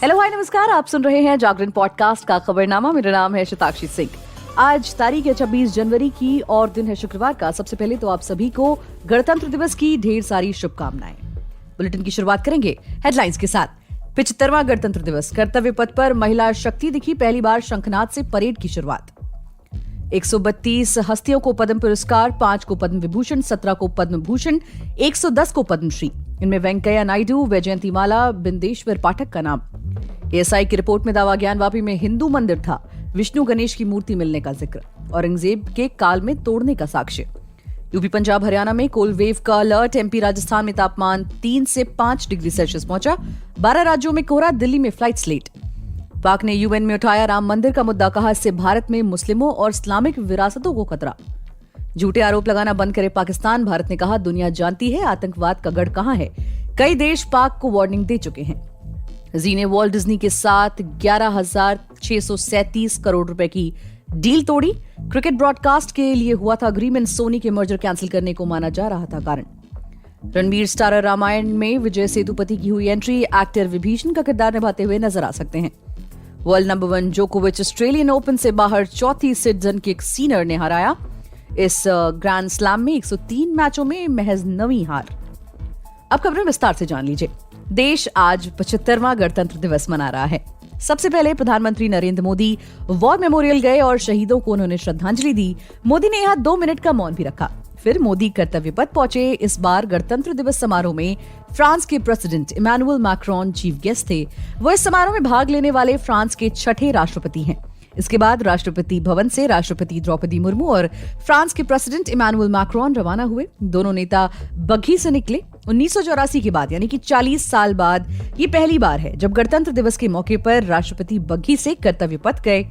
Hello hi नमस्कार, आप सुन रहे हैं जागरण पॉडकास्ट का खबरनामा। मेरा नाम है शताक्षी सिंह। आज तारीख है 26 जनवरी की और दिन है शुक्रवार का। सबसे पहले तो आप सभी को गणतंत्र दिवस की ढेर सारी शुभकामनाएं। बुलेटिन की शुरुआत करेंगे हेडलाइंस के साथ। 75वां गणतंत्र दिवस, कर्तव्य पथ पर महिला शक्ति दिखी। पहली बार शंखनाद से परेड की शुरुआत। 132 हस्तियों को पद्म पुरस्कार, 5 को पद्म विभूषण, 17 को पद्म भूषण, 110 को पद्मश्री। इनमें वेंकैया नायडू, वैजयंतीमाला, बिंदेश्वर पाठक का नाम। एएसआई की रिपोर्ट में दावा, ज्ञानवापी में हिंदू मंदिर था, विष्णु गणेश की मूर्ति मिलने का जिक्र। औरंगजेब के काल में तोड़ने का साक्ष्य। यूपी, पंजाब, हरियाणा में कोल्ड वेव का अलर्ट। एमपी, राजस्थान में तापमान 3 से 5 डिग्री सेल्सियस पहुंचा। 12 राज्यों में कोहरा, दिल्ली में फ्लाइट्स लेट। पाक ने यूएन में उठाया राम मंदिर का मुद्दा, कहा इससे भारत में मुस्लिमों और इस्लामिक विरासतों को खतरा। झूठे आरोप लगाना बंद करे पाकिस्तान, भारत ने कहा दुनिया जानती है आतंकवाद का गढ़ कहां है। कई देश पाक को वार्निंग दे चुके हैं। जी ने वॉल्ट डिज्नी के साथ 11,637 करोड़ रुपए की डील तोड़ी। क्रिकेट ब्रॉडकास्ट के लिए हुआ था अग्रीमेंट, सोनी के मर्जर कैंसिल करने को माना जा रहा था कारण। रणवीर स्टारर रामायण में विजय सेतुपति की हुई एंट्री, एक्टर विभीषण का किरदार निभाते हुए नजर आ सकते हैं। वर्ल्ड नंबर 1 जोकोविच ऑस्ट्रेलियन ओपन से बाहर, चौथी सिटीजन के सीनर ने हराया। इस ग्रैंड स्लैम में 103 मैचों में महज 9वीं हार। अब खबरें विस्तार से जान लीजिए। देश आज 75वां गणतंत्र दिवस मना रहा है। सबसे पहले प्रधानमंत्री नरेंद्र मोदी वॉर मेमोरियल गए और शहीदों को उन्होंने श्रद्धांजलि दी। मोदी ने यहाँ 2 मिनट का मौन भी रखा। फिर मोदी कर्तव्य पथ पहुंचे। इस बार गणतंत्र दिवस समारोह में फ्रांस के president Emmanuel Macron chief guest थे। वो इस समारोह में भाग लेने वाले फ्रांस के 6ठे राष्ट्रपति हैं। इसके बाद राष्ट्रपति भवन से राष्ट्रपति द्रौपदी मुर्मू और फ्रांस के प्रेसिडेंट इमैनुअल मैक्रोन रवाना हुए। दोनों नेता बग्घी से निकले। 1984 के बाद, यानी कि 40 साल बाद ये पहली बार है जब गणतंत्र दिवस के मौके पर राष्ट्रपति बग्घी से कर्तव्य पथ गए।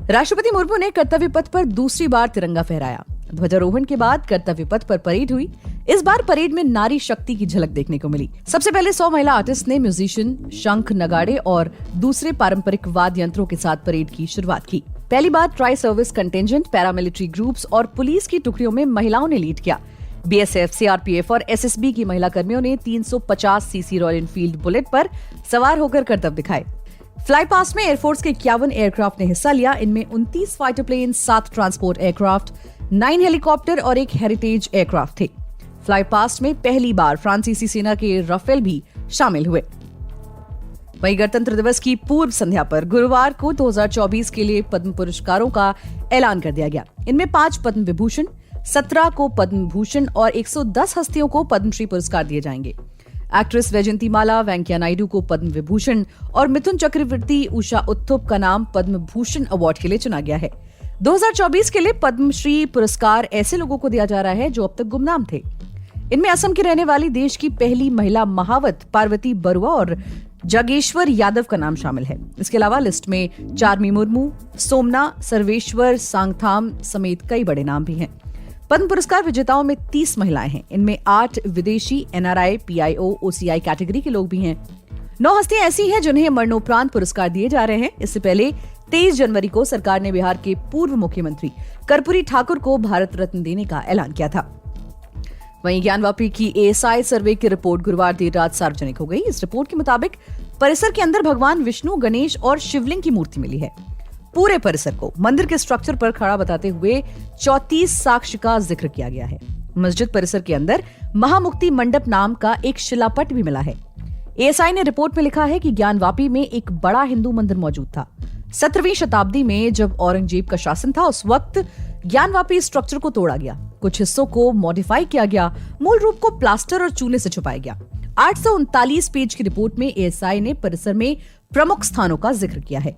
राष्ट्रपति मुर्मू ने कर्तव्य पथ पर दूसरी बार तिरंगा फहराया। ध्वजारोहण के बाद कर्तव्य पथ पर परेड हुई। इस बार परेड में नारी शक्ति की झलक देखने को मिली। सबसे पहले 100 महिला आर्टिस्ट ने म्यूजिशियन, शंख, नगाड़े और दूसरे पारंपरिक वाद्य यंत्रों के साथ परेड की शुरुआत की। पहली बार tri service contingent, paramilitary groups और पुलिस की टुकड़ियों में महिलाओं ने लीड किया। बीएसएफ, सीआरपीएफ और एसएसबी की महिला कर्मियों ने 350 सीसी रॉयल एनफील्ड बुलेट पर सवार होकर करतब दिखाए। फ्लाई पास्ट में एयरफोर्स के 51 एयरक्राफ्ट ने हिस्सा लिया। इनमें 29 fighter plane, 7 transport aircraft, 9 helicopter और 1 हेरिटेज एयरक्राफ्ट थे। फ्लाई पास्ट में पहली बार फ्रांसीसी सेना के राफेल भी शामिल हुए। वहीं गणतंत्र दिवस की पूर्व संध्या पर गुरुवार को 2024 के लिए पद्म पुरस्कारों का ऐलान कर दिया गया। इनमें 5 पद्म विभूषण, 17 को पद्म भूषण और 110 हस्तियों को पद्मश्री पुरस्कार दिए जाएंगे। एक्ट्रेस वैजयंतीमाला, वेंकैया नायडू को पद्म विभूषण और मिथुन चक्रवर्ती, उषा उत्थुप का नाम पद्म भूषण अवार्ड के लिए चुना गया है। 2024 के लिए पद्मश्री पुरस्कार ऐसे लोगों को दिया जा रहा है जो अब तक गुमनाम थे। इनमें असम की रहने वाली देश की पहली महिला महावत पार्वती बरुआ और जागेश्वर यादव का नाम शामिल है। इसके अलावा लिस्ट में चारमी मुर्मू, सोमना, सर्वेश्वर सांगथाम समेत कई बड़े नाम भी हैं। पद्म पुरस्कार विजेताओं में 30 महिलाएं हैं। इनमें 8 विदेशी, एनआरआई, पीआईओ, ओसीआई कैटेगरी के लोग भी हैं। 9 हस्तियां ऐसी हैं जिन्हें मरणोपरांत पुरस्कार दिए जा रहे हैं। इससे पहले 23 जनवरी को सरकार ने बिहार के पूर्व मुख्यमंत्री कर्पूरी ठाकुर को भारत रत्न देने का ऐलान किया था। वहीं ज्ञानवापी की एएसआई सर्वे की रिपोर्ट गुरुवार देर रात सार्वजनिक हो गई। इस रिपोर्ट के मुताबिक परिसर के अंदर भगवान विष्णु, गणेश और शिवलिंग की मूर्ति मिली है। पूरे परिसर को मंदिर के स्ट्रक्चर पर खड़ा बताते हुए 34 साक्ष्य का जिक्र किया गया है। मस्जिद परिसर के अंदर महामुक्ति मंडप नाम का एक शिलापट भी मिला है। एएसआई ने रिपोर्ट में लिखा है कि ज्ञानवापी में एक बड़ा हिंदू मंदिर मौजूद था। 17वीं शताब्दी में जब औरंगजेब का शासन था, उस वक्त ज्ञानवापी स्ट्रक्चर को तोड़ा गया, कुछ हिस्सों को मॉडिफाई किया गया, मूल रूप को प्लास्टर और चूने से छुपाया गया। 839 पेज की रिपोर्ट में एएसआई ने परिसर में प्रमुख स्थानों का जिक्र किया है।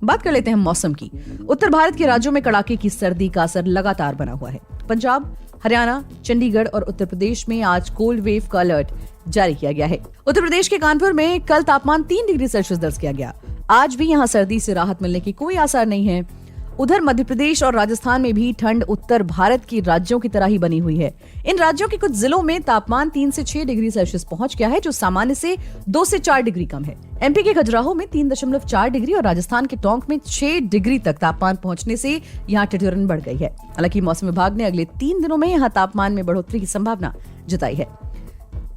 बात कर लेते हैं मौसम की। उत्तर भारत के राज्यों में कड़ाके की सर्दी का असर लगातार बना हुआ है। पंजाब, हरियाणा, चंडीगढ़ और उत्तर प्रदेश में आज कोल्ड वेव का अलर्ट जारी किया गया है। उत्तर प्रदेश के कानपुर में कल तापमान 3 डिग्री सेल्सियस दर्ज किया गया। आज भी यहां सर्दी से राहत मिलने की कोई आसार नहीं है। उधर मध्य प्रदेश और राजस्थान में भी ठंड उत्तर भारत के राज्यों की तरह ही बनी हुई है। इन राज्यों के कुछ जिलों में तापमान 3 से 6 डिग्री सेल्सियस पहुंच गया है, जो सामान्य से 2 से 4 डिग्री कम है। एमपी के खजुराहो में 3.4 डिग्री और राजस्थान के टोंक में 6 डिग्री तक तापमान पहुंचने से यहाँ ठिठुरन बढ़ गई है। हालांकि मौसम विभाग ने अगले 3 दिनों में यहाँ तापमान में बढ़ोतरी की संभावना जताई है।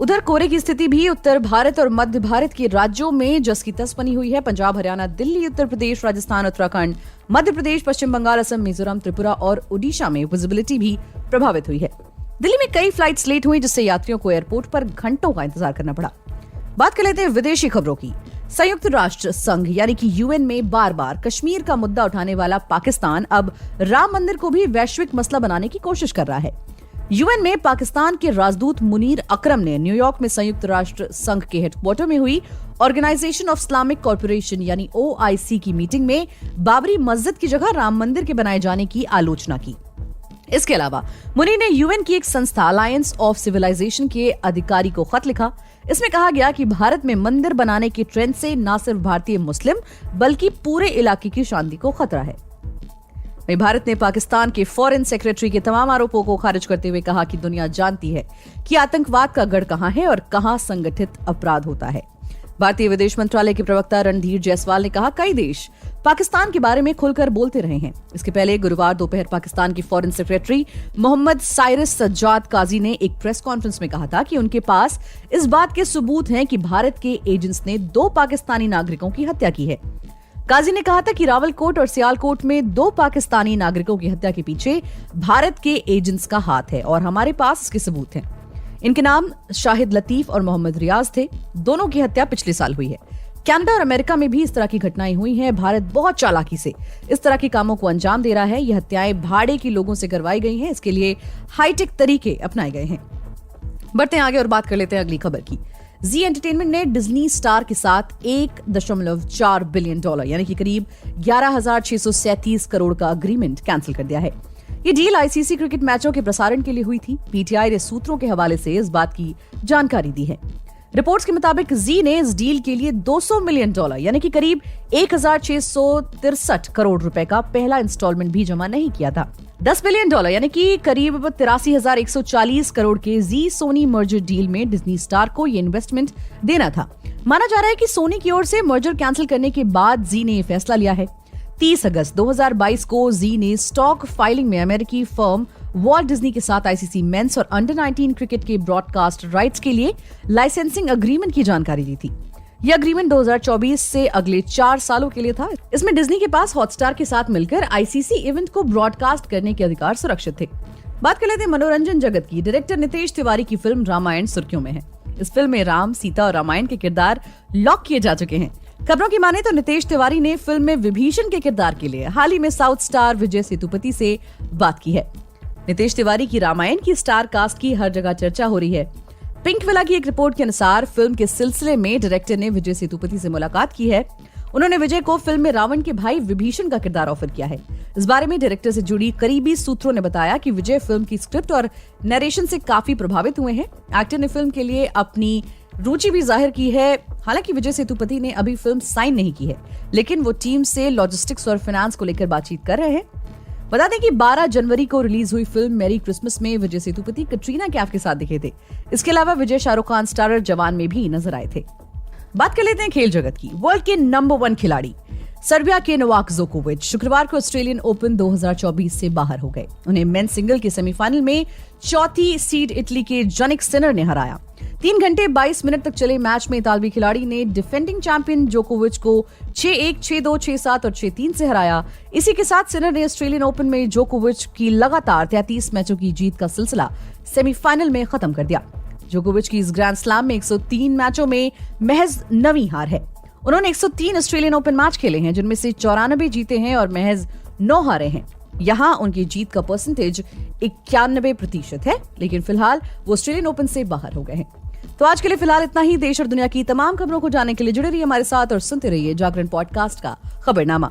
उधर कोहरे की स्थिति भी उत्तर भारत और मध्य भारत के राज्यों में जस की तस बनी हुई है। पंजाब, हरियाणा, दिल्ली, उत्तर प्रदेश, राजस्थान, उत्तराखंड, मध्य प्रदेश, पश्चिम बंगाल, असम, मिजोरम, त्रिपुरा और ओडिशा में विजिबिलिटी भी प्रभावित हुई है। दिल्ली में कई फ्लाइट्स लेट हुई, जिससे यात्रियों को एयरपोर्ट पर घंटों का इंतजार करना पड़ा। बात कर लेते हैं विदेशी खबरों की। संयुक्त राष्ट्र संघ यानी कि यूएन में बार बार कश्मीर का मुद्दा उठाने वाला पाकिस्तान अब राम मंदिर को भी वैश्विक मसला बनाने की कोशिश कर रहा है। यूएन में पाकिस्तान के राजदूत मुनीर अकरम ने न्यूयॉर्क में संयुक्त राष्ट्र संघ के हेडक्वार्टर में हुई ऑर्गेनाइजेशन ऑफ इस्लामिक कॉर्पोरेशन यानी OIC की मीटिंग में बाबरी मस्जिद की जगह राम मंदिर के बनाए जाने की आलोचना की। इसके अलावा मुनीर ने यूएन की एक संस्था अलायंस ऑफ सिविलाइजेशन के अधिकारी को खत लिखा। इसमें कहा गया कि भारत में मंदिर बनाने के ट्रेंड से न सिर्फ भारतीय मुस्लिम बल्कि पूरे इलाके की शांति को खतरा है। वहीं भारत ने पाकिस्तान के फॉरेन सेक्रेटरी के तमाम आरोपों को खारिज करते हुए कहा कि दुनिया जानती है कि आतंकवाद का गढ़ कहां है और कहां संगठित अपराध होता है। भारतीय विदेश मंत्रालय के प्रवक्ता रणधीर जायसवाल ने कहा, कई देश पाकिस्तान के बारे में खुलकर बोलते रहे हैं। इसके पहले गुरुवार दोपहर पाकिस्तान के फॉरेन सेक्रेटरी मोहम्मद साइरस सज्जाद काजी ने एक प्रेस कॉन्फ्रेंस में कहा था कि उनके पास इस बात के सबूत हैं कि भारत के एजेंट्स ने 2 पाकिस्तानी नागरिकों की हत्या की है। काजी ने कहा था कि रावलकोट और सियालकोट में 2 पाकिस्तानी नागरिकों की हत्या के पीछे भारत के एजेंट्स का हाथ है और हमारे पास इसके सबूत हैं। इनके नाम शाहिद लतीफ और मोहम्मद रियाज थे। दोनों की हत्या पिछले साल हुई है। कनाडा और अमेरिका में भी इस तरह की घटनाएं हुई हैं। भारत बहुत चालाकी से इस तरह के कामों को अंजाम दे रहा है। ये हत्याएं भाड़े के लोगों से करवाई गई हैं। इसके लिए हाईटेक तरीके अपनाए गए हैं। बढ़ते हैं आगे और बात कर लेते हैं अगली खबर की। जी एंटरटेनमेंट ने डिज्नी स्टार के साथ $1.4 बिलियन यानी कि करीब 11,637 करोड़ का अग्रीमेंट कैंसिल कर दिया है। ये डील आईसीसी क्रिकेट मैचों के प्रसारण के लिए हुई थथी। पीटीआई ने सूत्रों के हवाले से इस बात की जानकारी दी है। रिपोर्ट्स के मुताबिक जी ने इस डील के लिए $200 मिलियन यानी कि करीब 1,663 करोड़ रुपए का पहला इंस्टॉलमेंट भी जमा नहीं किया था। $10 बिलियन यानी कि करीब 83,140 करोड़ के जी सोनी मर्जर डील में डिज्नी स्टार को ये इन्वेस्टमेंट देना था। माना जा रहा है कि सोनी की ओर से मर्जर कैंसिल करने के बाद जी ने ये फैसला लिया है। 30 अगस्त 2022 को जी ने स्टॉक फाइलिंग में अमेरिकी फर्म वॉल्ट डिज्नी के साथ आईसीसी मेंस और अंडर-19 क्रिकेट के ब्रॉडकास्ट राइट्स के लिए लाइसेंसिंग अग्रीमेंट की जानकारी दी थी। यह अग्रीमेंट 2024 से अगले 4 सालों के लिए था। इसमें डिज्नी के पास हॉटस्टार के साथ मिलकर आईसीसी इवेंट को ब्रॉडकास्ट करने के अधिकार सुरक्षित थे। बात कर लेते हैं मनोरंजन जगत की। डायरेक्टर नितेश तिवारी की फिल्म रामायण सुर्खियों में है। इस फिल्म में राम, सीता और रामायण के किरदार लॉक किए जा चुके हैं। खबरों की माने तो नितेश तिवारी ने फिल्म में विभीषण के किरदार के लिए हाल ही में साउथ स्टार विजय सेतुपति से बात की है। नितेश तिवारी की रामायण की स्टार कास्ट की हर जगह चर्चा हो रही है। पिंक विला की एक रिपोर्ट के अनुसार फिल्म के सिलसिले में डायरेक्टर ने विजय सेतुपति से मुलाकात की है। उन्होंने विजय को फिल्म में रावण के भाई विभीषण का किरदार ऑफर किया है। इस बारे में डायरेक्टर से जुड़ी करीबी सूत्रों ने बताया कि विजय फिल्म की स्क्रिप्ट और नरेशन से काफी प्रभावित हुए हैं। एक्टर ने फिल्म के लिए अपनी रुचि भी जाहिर की है। हालांकि विजय सेतुपति ने अभी फिल्म साइन नहीं की है, लेकिन वो टीम से लॉजिस्टिक्स और फाइनेंस को लेकर बातचीत कर रहे हैं। बता दें कि 12 जनवरी को रिलीज हुई फिल्म मैरी क्रिसमस में विजय सेतुपति कटरीना कैफ के साथ दिखे थे। इसके अलावा विजय शाहरुख खान स्टारर जवान में भी नजर आए थे। बात कर लेते हैं खेल जगत की। वर्ल्ड के नंबर 1 खिलाड़ी सर्बिया के नोवाक जोकोविच शुक्रवार को ऑस्ट्रेलियन ओपन 2024 से बाहर हो गए। उन्हें मेंस सिंगल के सेमीफाइनल में चौथी सीड इटली के जनिक सिनर ने हराया। 3 घंटे 22 मिनट तक चले मैच में इतालवी खिलाड़ी ने डिफेंडिंग चैंपियन जोकोविच को 6-1, 6-2, 6-7 और 6-3 से हराया। इसी के साथ सिनर ने ऑस्ट्रेलियन ओपन में जोकोविच की लगातार 33 मैचों की जीत का सिलसिला सेमीफाइनल में खत्म कर दिया। जोकोविच की इस ग्रैंड स्लैम में 103 मैचों में महज 9वीं हार है। उन्होंने 103 ऑस्ट्रेलियन ओपन मैच खेले हैं, जिनमें से 94 जीते हैं और महज 9 हारे हैं। यहाँ उनकी जीत का परसेंटेज 91% है, लेकिन फिलहाल वो ऑस्ट्रेलियन ओपन से बाहर हो गए हैं। तो आज के लिए फिलहाल इतना ही। देश और दुनिया की तमाम खबरों को जानने के लिए जुड़े रहिए हमारे साथ और सुनते रहिए जागरण पॉडकास्ट का खबरनामा।